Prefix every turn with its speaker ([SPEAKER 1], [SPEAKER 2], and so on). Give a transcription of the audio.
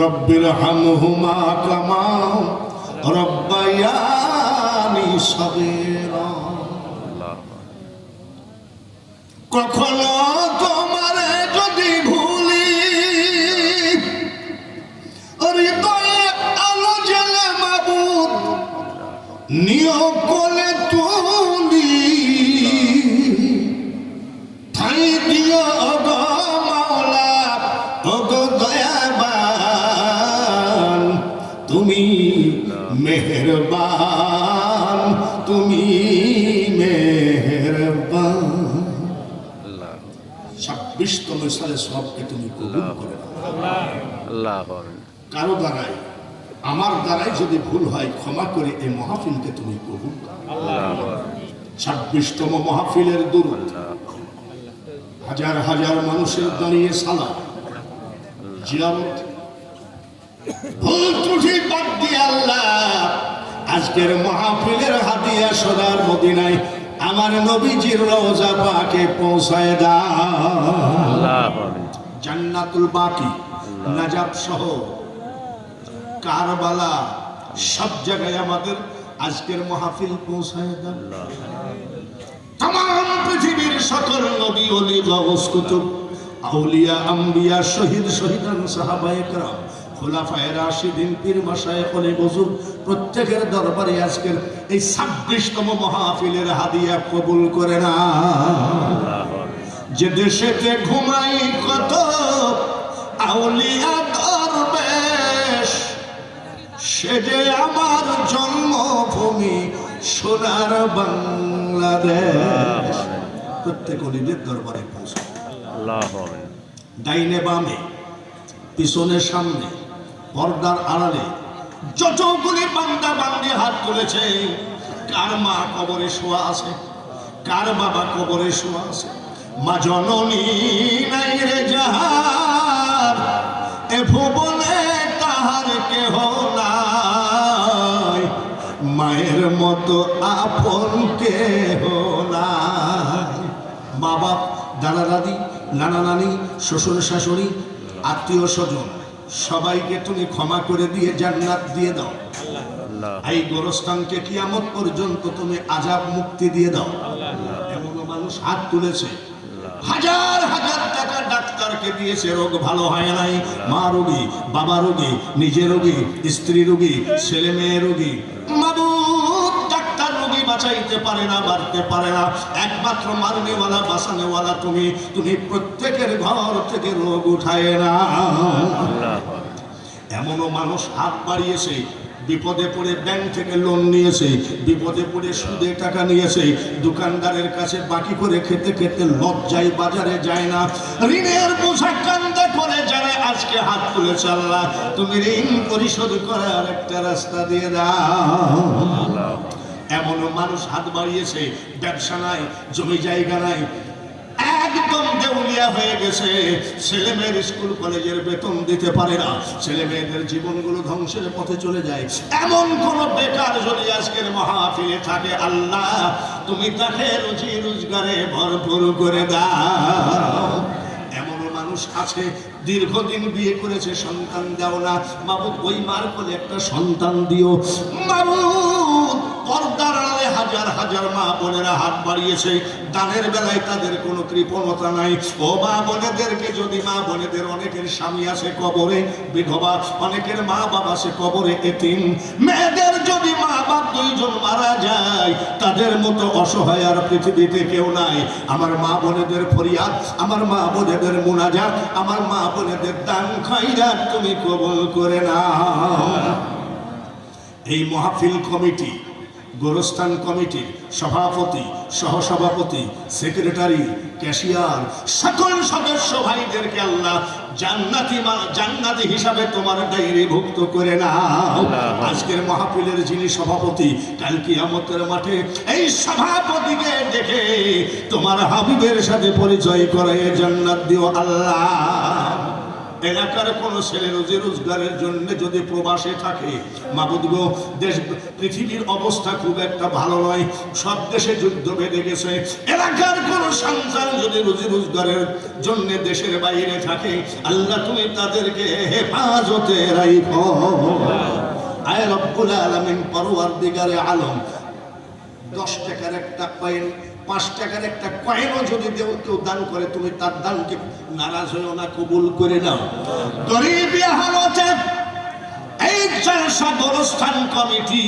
[SPEAKER 1] রব্বিরহামহুমা কামা রব্বায়ানি সগীরা। কখনো তোমারে যদি ভুলি হৃদয়ে আলো জ্বেলে মাবুদ নিয়োগ কোলে তুলি ঠাই দিও ওগো মাওলা ওগো দয়াবান তুমি মেহেরবান তুমি মেহেরবান। 26তম সালে সবকে তুমি কবুল করে নাও। কারো দ্বারাই আমার দ্বারাই যদি ভুল হয় ক্ষমা করে এই মাহফিলকে তুমি কবুল করো। 26তম মাহফিলের দুরূদ, হাজার হাজার মানুষের দাঁড়িয়ে সালাম জিয়ারত, ভুল ত্রুটি বাদ দিয়ে আল্লাহ আজকের মাহফিলের হাদিয়া সদার মদিনায় আমার নবীজির রওজা পাকে পৌঁছায় দাও। জান্নাতুল বাকি, নাজাব সহ কারবালা সব জায়গায় আমাদের আজকের মাহফিল পৌঁছায় দাও। तमाम পৃথিবীর সকল নবী ওলি গাউস কুতুব আউলিয়া আম্বিয়া শহীদ শহীদান সাহাবায়ে কেরাম খোলাফায়ে রাশিদিন পীর মাশায়েখ ওলি বুজুর্গ প্রত্যেকের দরবারে আজকের এই 26তম মাহফিলের হাদিয়া কবুল করে না। যে দেশেতে ঘুমাই কত আউলিয়া দরবেশ, সে যে আমার জন্মভূমি সোনার বাংলাদেশ। প্রত্যেক অলিদের দরবারে পৌঁছে ডাইনে বামে পিছনে সামনে পর্দার আড়ালে যতগুলি বান্দা বান্দি হাত তুলেছে, কার মা কবরে শোয়া আছে, কার বাবা কবরে শোয়া আছে, মা জননী নাই রে যাহার এ ভুবনে তাহার কেহ নাই, মায়ের মতো আপন কেহ নাই। মা বাপ, দাদা দাদি, নানা নানি, শ্বশুর শাশুড়ি, আত্মীয় স্বজন সবাইকে তুমি ক্ষমা করে দিয়ে জান্নাত দিয়ে দাও। এই গোরস্থানকে কিয়ামত পর্যন্ত তুমি আযাব মুক্তি দিয়ে দাও। এমন মানুষ হাত তুলেছে, হাজার হাজার টাকা ডাক্তারকে দিয়েছে, রোগ ভালো হয় নাই, মা রোগী, বাবা রোগী, নিজে রোগী, স্ত্রী রোগী, ছেলে মেয়ে রোগী। মাবুদ ডাক্তার রোগী বাঁচাইতে পারে না, বাড়তে পারে না, একমাত্র মারনেওয়ালা বাঁচানেওয়ালা তুমি। তুমি প্রত্যেকের ঘর থেকে রোগ উঠায় না। এমনও মানুষ হাত বাড়িয়েছে, বিপদে পড়ে ব্যাংক থেকে লোন নিয়েছে, বিপদে পড়ে সুদে টাকা নিয়েছে, দোকানদারের কাছে বাকি করে খেতে খেতে লজ্জায় বাজারে যায় না, ঋণের বোঝা কান্দে করে যারা আজকে হাত তুলেছে, আল্লাহ তুমি ঋণ পরিশোধ করার একটা রাস্তা দিয়ে দাও। এমনও মানুষ হাত বাড়িয়েছে, ব্যবসা নাই, জমি জায়গা নাই, একদম দেউলিয়া হয়ে গেছে, ছেলে মেয়ের স্কুল কলেজের বেতন দিতে পারে না, ছেলে মেয়েদের জীবনগুলো ধ্বংসের পথে চলে যায়। এমন কোন বেকার যদি আজকের মাহফিলে থাকে, আল্লাহ তুমি তাকে রুজি রোজগারে ভরপুর করে দাও। এমন মানুষ আছে দীর্ঘদিন বিয়ে করেছে, সন্তান দাও না, মাবুদ ওই মার কোলে একটা সন্তান দিও। মাবুদ পর্দার আড়ালে হাজার হাজার মা বোনেরা হাত বাড়িয়েছে, দানের বেলায় তাদের কোনো কৃপণতা নাই। ও মা বোনেদেরকে, যদি মা বোনেদের অনেকের স্বামী আছে কবরে বিধবা, অনেকের মা বাবা আছে কবরে এতিম, মেয়েদের যদি মা বাপ দুইজন মারা যায়, তাদের মতো অসহায় আর পৃথিবীতে কেউ নাই। আমার মা বোনেদের ফরিয়াদ, আমার মা বোনেদের মুনাজাত, আমার মা বোনেদের দান খায়রাত তুমি কবুল করে নাও। এই মাহফিল কমিটি, গোরস্থান কমিটির সভাপতি, সহসভাপতি, সেক্রেটারি, ক্যাশিয়ার, সকল সদস্য ভাইদেরকে আল্লাহ জান্নাতি হিসাবে তোমার ডায়েরিভুক্ত করে নাও। আজকের মাহফিলের যিনি সভাপতি, কাল কিয়ামতের মাঠে এই সভাপতিকে দেখে তোমার হাবিবের সাথে পরিচয় করে জান্নাত দিও আল্লাহ। এলাকার কোনো ছেলে রুজি রোজগারের জন্য যদি প্রবাসে থাকে, মাবুদ গো, দেশ পৃথিবীর অবস্থা খুব একটা ভালো নয়, সব দেশে যুদ্ধ বেঁধে গেছে, এলাকার কোনো সন্তান যদি রুজি রোজগারের জন্য দেশের বাইরে থাকে, আল্লাহ তুমি তাদেরকে হেফাজতে রাখো। আয় রব্বুল আলামিন, পরওয়ারদিগারে আলম, 10 টাকার একটা কয়েন, 5 টাকার একটা কয়েনও যদি কেউ দান করে, তুমি তার দানকে নারাজ হয়েও না, কবুল করে নাও। গরিব হালতে এই জলসা গোরস্থান কমিটি